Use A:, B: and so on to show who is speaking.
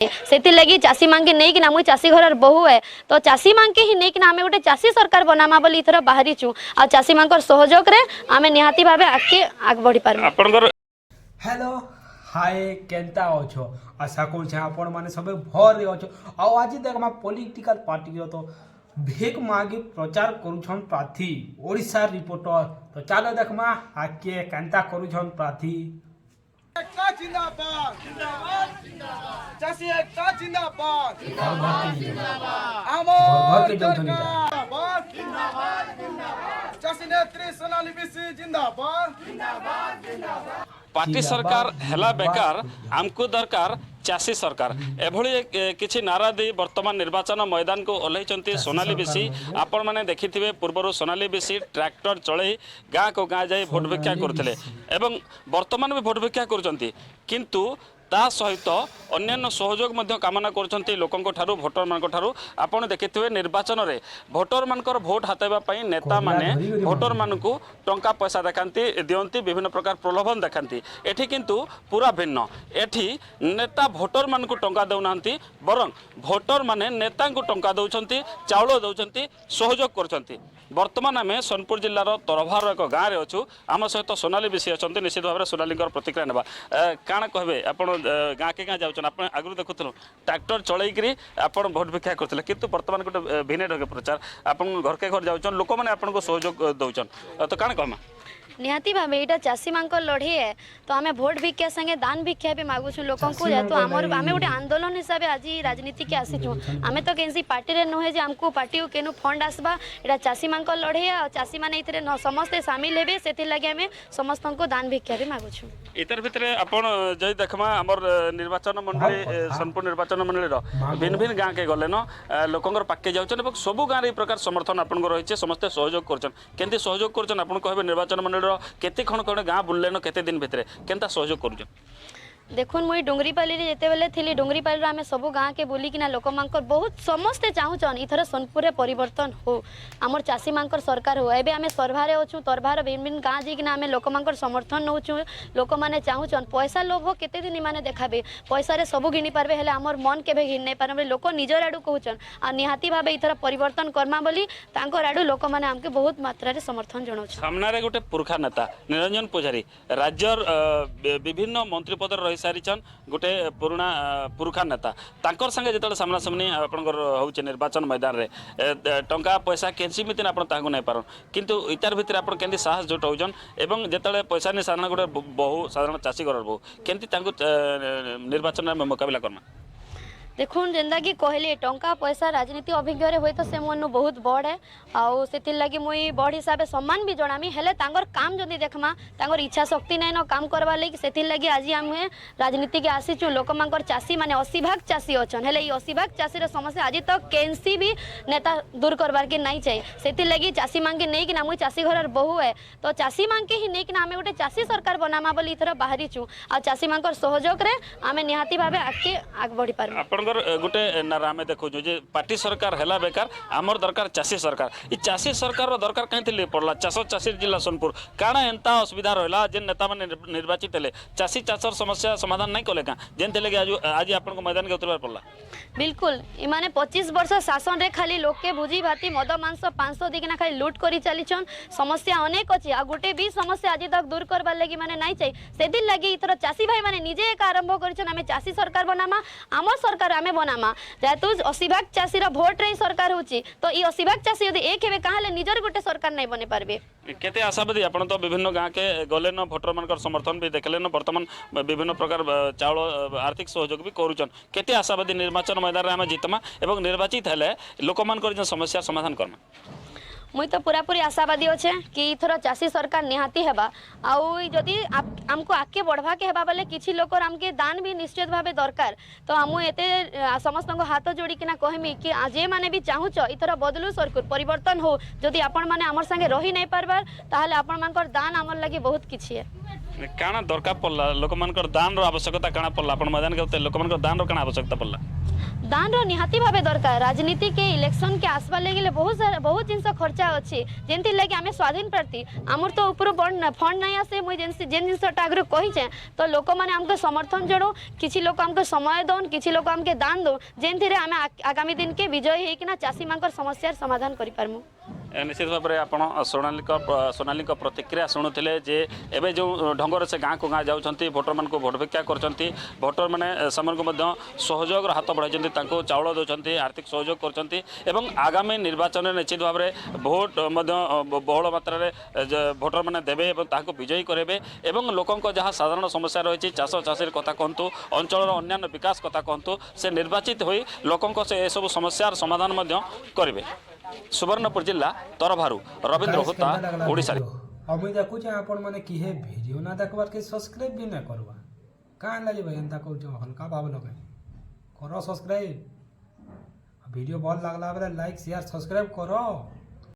A: से लगी चाषी मांग के नहीं कि मुई चाषी घर बहु है तो चाषी मांग के ही नहीं कि आमे गोटे चाषी सरकार बनामा बोली इथर बाहरी छु आ चाषी मांग सहयोग रे आमे निहाती भाबे आग बढ़ी पारबो।
B: आपनकर
C: हेलो हाय केनता अछो आशा कर आपण माने सब भर अछो आ आज देखमा पॉलिटिकल पार्टी तो भेक मागे प्रचार करूछन प्रार्थी ओडिशा रिपोर्टर तो चलो देखमा आके केनता करूछन प्रार्थी
D: एकता जिंदाबाद जिंदाबाद जिंदाबाद चासी एकता जिंदाबाद
C: जिंदाबाद जिंदाबाद
D: आमोर
C: जिंदाबाद
D: जिंदाबाद जिंदाबाद चासी नेत्री सोनाली बिसी जिंदाबाद जिंदाबाद जिंदाबाद
B: पार्टी सरकार हेला बेकार आमको दरकार चाषी सरकार एभली किछि नारा दे वर्तमान निर्वाचन मैदान को ओल्लैचंती सोनाली बिसी आपण माने देखिथिबे पूर्वरु सोनाली बिसी ट्रैक्टर चढ़ई गाँ को गाँ जाई भोट भिक्षा करथिले एवं वर्तमान भी भोट भिक्षा करचंती किंतु ता सहित अन्यान्य सहयोग मध्य कामना करछंती लोकंको ठारू भोटर मानक ठारू आपण देखिथिबे निर्वाचन रे भोटर मानकर भोट हातेबा पई नेता माने भोटर मानकू टंका पैसा देखांती दियंती विभिन्न प्रकार प्रलोभन देखांती एठी किंतु पूरा भिन्न एठी नेता भोटर मानकू टंका देउनांती बरं भोटर माने नेतांकू टंका दउछंती चाउल दउछंती सहयोग करछंती। वर्तमान आम सोनपुर जिलार तरभार एक गाँव में अच्छू आम सहित सोनाली बिसी अच्छा निश्चित भाव में सोनाली प्रतिक्रिया ना काण कहे आप गाँ के गाँ जाऊन आप आगु देखुल ट्रैक्टर चलैक आप भोट भिक्षा करते कि बर्तमान गोटे भिन्न ढंग प्रचार आप घर के घर जाऊन लोक मैंने आपको सहयोग दौन तो काण कहमा
A: निहाती भाव यहाँ चाषी मान लड़े है तो आम भोट भिक्षा संगे दान भिक्षा भी मागुछु लोक जेहेतु आम गोटे आंदोलन हिसाब से आज राजनीति के आसीचु आम तो कैसी पार्टी रे नुहे आमको पार्टी केनु फंड आसबा यहाँ चाषी मान लड़े है चाषी मैंने समस्ते सामिल हेबे से लगे आम समस्त को दान भिक्षा भी मागुछु।
B: इतर भितर आपण जय देखमा हमर निर्वाचन मंडली सोनपुर निर्वाचन मंडली भिन्न भिन्न गाँ के गले न लोकंर पाके जाउछन सबु गाँ रे प्रकार समर्थन आपन रही समस्ते सहयोग करछन केंती सहयोग करछन आपन कहबे निर्वाचन मंडली केते खण खण गाँ बुलेन केते दिन भितर केनता सहयोग करूछ
A: देखुन मुई डुंगरीपाली जिते बेले थी डुंगरीपाली आम सब गाँ के बुलिकिना लोक बहुत समस्ते चाहून इथर सोनपुर में परिवर्तन हो आमर चाषी मानकर सरकार हो एबे आम तरभारे अच्छू तरभार भिन्न भिन्न गाँ जाइकिना आम लोक समर्थन नौचु लोक मैंने चाहून पैसा लोभ केते दिन माने देखाबे पैसा रे सब घिनी पारबे हेले आमर मन केबे घिन नहीं पारबे लोक निजर आडू कहूचन आ निहाती भाबे इथर परिवर्तन करमा बोली तांकर आडू लोक माने आमके बहुत मात्रा रे समर्थन जणाउछ।
B: सामना रे गोटे पुरखा नेता निरंजन पुजारी राज्यर विभिन्न मंत्री पद रही सारिछन गोटे पुराना पुरखा नेता तांकर संगे जेतले सामना सामनी आपनकर होउचे निर्वाचन मैदान रे टंका पैसा केनसी मितिन आपन तांगु नै पारन किंतु इतार भितर आपन केंदी साहस जुटाउछन एवं जेतले पैसा नि साधारण गोटे बहु साधारण चाषी घर बहु केंती तांगु निर्वाचन में मुकाबला करना
A: देखुन जेनता कि कहले टंका पैसा राजनीति अभिज्ञ हुए तो से मन बहुत बड़ है आउ से लगी मुई बड़ हिसाब से सम्मान भी जनामी हेले तांगर काम जदि देखमा तांगर इच्छा शक्ति नहीं न काम करवा लगी से लगी आज आम राजनीति के आसीचु लोक चाषी माने 80 भाग चाषी अच्छन हेले 80 भाग चाषी समस्या आज तक कैंसी भी नेता दूर करवार के नहीं चाहिए से लगी चाषी मांग के नहीं कि मुई चाषी घर बहु है तो चाषी मांग के ही नहीं कि आम गोटे चाषी सरकार बनामा बोली इथर बाहरी छु आ चाषी मांग सहयोग रे आम निहाती भाव आग बढ़ी पार
B: गोटे नारा आम देखु जे पार्टी सरकार हेला बेकार आमर दरकार चाषी सरकार ई चाषी सरकार दरकार कहीं पड़ला चाष चाषी जिला सोनपुर काଣା एंता असुविधा रहा जेन नेता मैंने निर्वाचित हेले चाषी चाषर समस्या समाधान नहीं कले क्या जेन थे आज आपको मैदान के उतरवार पड़ला
A: बिल्कुल इमाने 25 वर्ष शासन रे खाली लोक के भुजी भाती मद मांस 500 दिना खाली लूट करी चलीछन समस्या अनेक अच्छी आ गोटे भी समस्या आज तक दूर करबार लगी माने नहीं चाहिए से दिन लगी इथर चाषी भाई माने निजे एक आरंभ करछन आमे चाषी सरकार बनामा आम सरकार आमे बनामा जेतु 80 भाग चाषी भोट रे सरकार होची तो ई 80 भाग चाषी यदि एक हेबे काहले निजर गोटे सरकार नहीं बने पारबे
B: केते आशावादी आपण तो विभिन्न गाँ के गले न भोटर मानकर समर्थन भी देखले न वर्तमान विभिन्न प्रकार चाउल आर्थिक सहयोग भी करूछन केते आशावादी निर्वाचन मैदान रे आम जीतमा एवं निर्वाचित हेले लोक मानकर समस्या समाधान करमा
A: मुई तो पूरापूरी आशावादी अच्छे कि इथर चाषी सरकार निहाती हेबा आउ जदि आमको आगे बढ़वा के हेबा बोले किछि लोक आमके दान भी निश्चित भावे दरकार तो आमु एते समस्त हाथ जोड़ी किना कहमी कि जे माने भी चाहूच इथर बदलू सरकार परिवर्तन हो जदि आपण माने हमर संगे रही नहीं पारबार ताहले आपण मानकर दान हमर लागि बहुत किछि है।
B: କାଣା ଦରକାର ପଡ଼ିଲା ଲୋକମାନଙ୍କର ଦାନର ଆବଶ୍ୟକତା କାଣା ପଡ଼ିଲା ଆପଣ मैदान के ଲୋକମାନଙ୍କର ଦାନର କାଣା ଆବଶ୍ୟକତା ପଡ଼ିଲା
A: दान रो निहाती भावे दरकार राजनीति के इलेक्शन के आसवा लगे बहुत जिनस खर्चा अच्छी जेनती लगे आम स्वाधीन प्रार्थी आमर तो ऊपर बड़ फंड नहीं आसे मुझे जेन जिनसा आगे कहीचे तो लोक मैंने आमको समर्थन जड़ो किसी लोग आमको समय दौन किसी लोग आमके दान दो जेन आम आगामी दिन के विजयी होना चाषी मान समस्यार समाधान करूँ
B: निश्चित भाव में आप सोनाली प्रतिक्रिया शुणुले जे एवं जो ढंगर से गाँव को गाँ जाऊँच भोटर मान भोट भिक्षा कर भोटर मैंने से सहयोग हाथ बढ़ाई चाउल दौरान आर्थिक सहयोग कर आगामी निर्वाचन में निश्चित भाव में भोट बहुल मात्रा भोटर मैंने देवे विजयी करेंगे और लोकों जहाँ साधारण समस्या रही चाष चाषी कथा कहतु अंचल अन्य विकास कथा कहतु से निर्वाचित हो लोकों से सब समस्यार समाधान करेंगे। सुवर्णपुर जिला तरभारू रविंद्र होता ओडिशा।
C: अब मुझे देखुचे आपण माने किहे वीडियो ना देखबार के सब्सक्राइब भी ना करबा कान लागे भाई एंता कहू हल्का भाव लगे करो सब्सक्राइब वीडियो भल लागला बेले लाइक शेयर सब्सक्राइब करो।